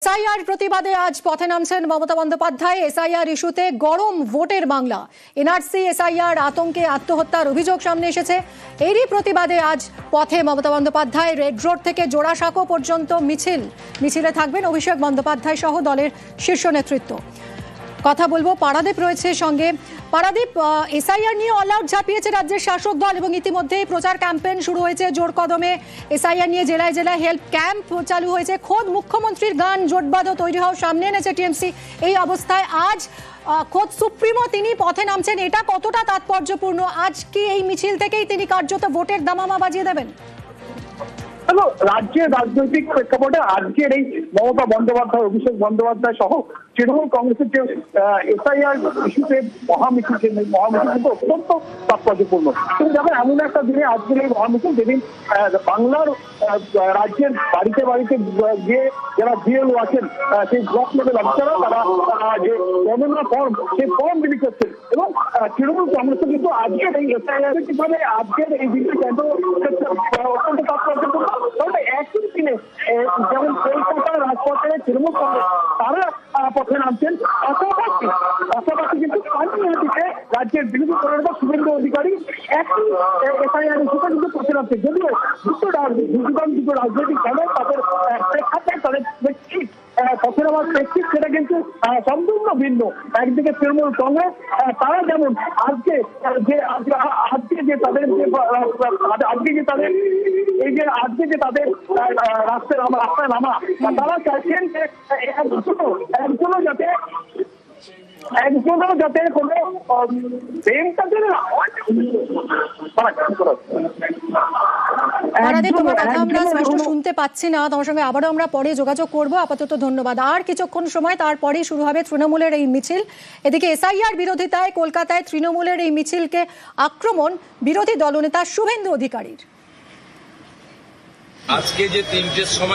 SIR প্রতিবাদে আজ পথে নামছেন মমতা বন্দ্যোপাধ্যায়। এসআইআর ইস্যুতে গরম ভোটের বাংলা। এনআরসি এসআইআর আতঙ্কে আত্মহত্যার অভিযোগ সামনে এসেছে। এরই প্রতিবাদে আজ পথে মমতা বন্দ্যোপাধ্যায়। রেড রোড থেকে জোড়াসাঁকো পর্যন্ত মিছিলে থাকবেন অভিষেক বন্দ্যোপাধ্যায় সহ দলের শীর্ষ নেতৃত্ব। কথা বলবো, পারাদীপ রয়েছে সঙ্গে। পারাদীপ, এসআইআর নিয়ে অল আউট ঝাঁপিয়েছে রাজ্যের শাসক দল এবং ইতিমধ্যেই প্রচার ক্যাম্পেইন শুরু হয়েছে জোর কদমে। এসআইআর নিয়ে জেলায় জেলায় হেল্প ক্যাম্প চালু হয়েছে। খোদ মুখ্যমন্ত্রীর গান জোটবাঁধ তৈরি হওয়ার সামনে এনেছে টিএমসি। এই অবস্থায় আজ খোদ সুপ্রিমো তিনি পথে নামছেন, এটা কতটা তাৎপর্যপূর্ণ? আজ কি এই মিছিল থেকেই তিনি কার্যত ভোটের দামামা বাজিয়ে দেবেন? রাজ্যের রাজনৈতিক প্রেক্ষাপটে আজকের এই মমতা বন্দ্যোপাধ্যায়, অভিষেক বন্দ্যোপাধ্যায় সহ তৃণমূল কংগ্রেসের যে এসআইআর ইস্যুতে মহামিছিল, কিন্তু অত্যন্ত তাৎপর্যপূর্ণ। কিন্তু দেখো, এমন একটা দিনে আজকের এই মহামিছিল, যেদিন বাংলার রাজ্যের বাড়িতে বাড়িতে গিয়ে যারা বিএলও আছেন, সেই ব্লক লেভেল অফিসাররা তারা যে গণনা ফর্ম, সেই ফর্ম বিলি করছেন। এবং তৃণমূল কংগ্রেসের কিন্তু আজকের এই এসআইআর কিভাবে আজকের এই দিনটি কেন অত্যন্ত তাৎপর্যপূর্ণ। একই দিনে যেমন কলকাতার রাজপথে তৃণমূল কংগ্রেস তারা পথে নামছেন, পাশাপাশি কিন্তু পানিহাটিতে রাজ্যের বিরোধী দলনেতা শুভেন্দু অধিকারী একই এসআইআর ইস্যুতে কিন্তু পথে নামছে। যদিও দুটো রাজনৈতিক দল তাদের প্রেক্ষাপট, তাদের পথে নামার প্রেক্ষিত সেটা কিন্তু সম্পূর্ণ ভিন্ন। একদিকে তৃণমূল কংগ্রেস তারা যেমন আজকে যে তাদের রাস্তায় নামা, তারা চাইছেন যে একজনও যাতে কোনো শুনতে পাচ্ছি না, তোমার সঙ্গে আবারও আমরা পরে যোগাযোগ করবো। আপাতত ধন্যবাদ। আর কিছুক্ষণ সময় তারপরেই শুরু হবে তৃণমূলের এই মিছিল। এদিকে এসআইআর বিরোধিতায় কলকাতায় তৃণমূলের এই মিছিলকে আক্রমণ বিরোধী দলনেতা শুভেন্দু অধিকারীর। আজকে যে 3টের সময়